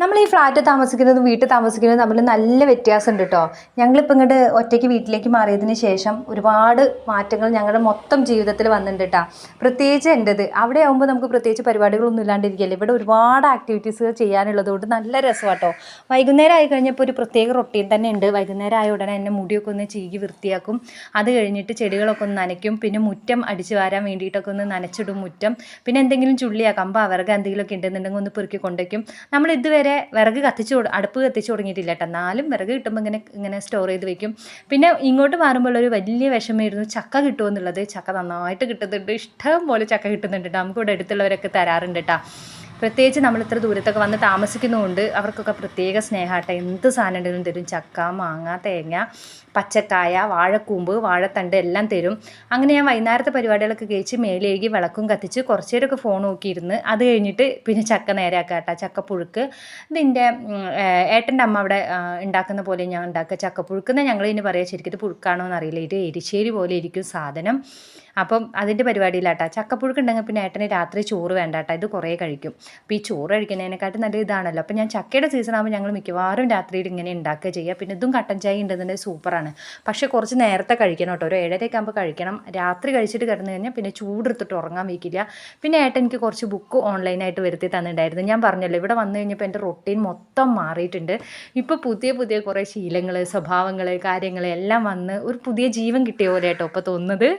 നമ്മൾ ഈ ഫ്ലാറ്റ് താമസിക്കുന്നതും വീട്ടിൽ താമസിക്കുന്നതും തമ്മിൽ നല്ല വ്യത്യാസമുണ്ട് കേട്ടോ. ഞങ്ങളിപ്പോൾ ഇങ്ങോട്ട് ഒറ്റയ്ക്ക് വീട്ടിലേക്ക് മാറിയതിന് ശേഷം ഒരുപാട് മാറ്റങ്ങൾ ഞങ്ങളുടെ മൊത്തം ജീവിതത്തിൽ വന്നിട്ടുണ്ട് കേട്ടോ. പ്രത്യേകിച്ച് എൻ്റെത് അവിടെ ആകുമ്പോൾ നമുക്ക് പ്രത്യേകിച്ച് പരിപാടികളൊന്നും ഇല്ലാണ്ടിരിക്കുകയല്ലേ. ഇവിടെ ഒരുപാട് ആക്ടിവിറ്റീസുകൾ ചെയ്യാനുള്ളത് കൊണ്ട് നല്ല രസമാണ് കേട്ടോ. വൈകുന്നേരം ആയി കഴിഞ്ഞപ്പോൾ ഒരു പ്രത്യേക റൊട്ടീൻ തന്നെ ഉണ്ട്. വൈകുന്നേരം ആയ ഉടനെ എന്നെ മുടിയൊക്കെ ഒന്ന് ചീകി വൃത്തിയാക്കും. അത് കഴിഞ്ഞിട്ട് ചെടികളൊക്കെ ഒന്ന് നനയ്ക്കും. പിന്നെ മുറ്റം അടിച്ചു വാരാൻ വേണ്ടിയിട്ടൊക്കെ ഒന്ന് നനച്ചിടും മുറ്റം. പിന്നെ എന്തെങ്കിലും ചുള്ളിയാ കമ്പ വിറക് എന്തെങ്കിലുമൊക്കെ ഉണ്ടെന്നുണ്ടെങ്കിൽ ഒന്ന് പെറുക്കി കൊണ്ടുവയ്ക്കും. നമ്മൾ ഇതുവരെ വിറക് അടുപ്പ് കത്തിച്ച് തുടങ്ങിയിട്ടില്ല കേട്ടോ. എന്നാലും വിറക് കിട്ടുമ്പോൾ ഇങ്ങനെ സ്റ്റോർ ചെയ്ത് വെക്കും. പിന്നെ ഇങ്ങോട്ട് മാറുമ്പോൾ ഒരു വലിയ വിഷമമായിരുന്നു ചക്ക കിട്ടുമോ എന്നുള്ളത്. ചക്ക നന്നായിട്ട് കിട്ടുന്നുണ്ട്, ഇഷ്ടം പോലെ ചക്ക കിട്ടുന്നുണ്ട് കേട്ടോ. നമുക്കിവിടെ അടുത്തുള്ളവരൊക്കെ തരാറുണ്ട് കേട്ടോ. പ്രത്യേകിച്ച് നമ്മൾ ഇത്ര ദൂരത്തൊക്കെ വന്ന് താമസിക്കുന്നതുകൊണ്ട് അവർക്കൊക്കെ പ്രത്യേക സ്നേഹമാട്ടെ. എന്ത് സാധനം ഉണ്ടെങ്കിലും തരും. ചക്ക, മാങ്ങ, തേങ്ങ, പച്ചക്കായ, വാഴക്കൂമ്പ്, വാഴത്തണ്ട് എല്ലാം തരും. അങ്ങനെ ഞാൻ വൈകുന്നേരത്തെ പരിപാടികളൊക്കെ കഴിച്ച് മേലേകി വിളക്കും കത്തിച്ച് കുറച്ച് നേരമൊക്കെ ഫോൺ നോക്കിയിരുന്ന് അത് കഴിഞ്ഞിട്ട് പിന്നെ ചക്ക നേരെയാക്കുക കേട്ടോ. ചക്കപ്പുഴുക്ക് ഇതിൻ്റെ ഏട്ടൻ്റെ അമ്മ അവിടെ ഉണ്ടാക്കുന്ന പോലെ ഞാൻ ഉണ്ടാക്കുക. ചക്കപ്പുഴുക്കെന്ന് ഞങ്ങൾ ഇനി പറയാം. ശരിക്കും ഇത് പുഴുക്കാണോ എന്നറിയില്ല. ഇത് എരിശ്ശേരി പോലെ ഇരിക്കും സാധനം. അപ്പം അതിൻ്റെ പരിപാടിയിലാട്ടാ. ചക്കപ്പുഴുക്ക് ഉണ്ടെങ്കിൽ പിന്നെ ഏട്ടന് രാത്രി ചോറ് വേണ്ട കേട്ടോ. ഇത് കുറേ കഴിക്കും. അപ്പോൾ ഈ ചോറ് കഴിക്കുന്നതിനെക്കാട്ടും നല്ല ഇതാണല്ലോ. അപ്പോൾ ഞാൻ ചക്കയുടെ സീസൺ ആകുമ്പോൾ ഞങ്ങൾ മിക്കവാറും രാത്രിയിൽ ഇങ്ങനെ ഉണ്ടാക്കുക ചെയ്യുക. പിന്നെ ഇതും കട്ടൻ ചായ ഉണ്ടെന്നുണ്ടെങ്കിൽ സൂപ്പറാണ്. പക്ഷേ കുറച്ച് നേരത്തെ കഴിക്കണം കേട്ടോ. ഒരു 7:30 ആകുമ്പോൾ കഴിക്കണം. രാത്രി കഴിച്ചിട്ട് കിടന്നു കഴിഞ്ഞാൽ പിന്നെ ചൂടെടുത്തിട്ട് ഉറങ്ങാൻ വയ്ക്കില്ല. പിന്നെ ഏട്ടൻ എനിക്ക് കുറച്ച് ബുക്ക് ഓൺലൈനായിട്ട് വരുത്തി തന്നിട്ടുണ്ടായിരുന്നു. ഞാൻ പറഞ്ഞല്ലോ ഇവിടെ വന്നു കഴിഞ്ഞപ്പോൾ എൻ്റെ റൊട്ടീൻ മൊത്തം മാറിയിട്ടുണ്ട്. ഇപ്പോൾ പുതിയ കുറേ ശീലങ്ങൾ, സ്വഭാവങ്ങൾ, കാര്യങ്ങൾ എല്ലാം വന്ന് ഒരു പുതിയ ജീവൻ കിട്ടിയ പോലെ കേട്ടോ ഇപ്പോൾ തോന്നുന്നത്.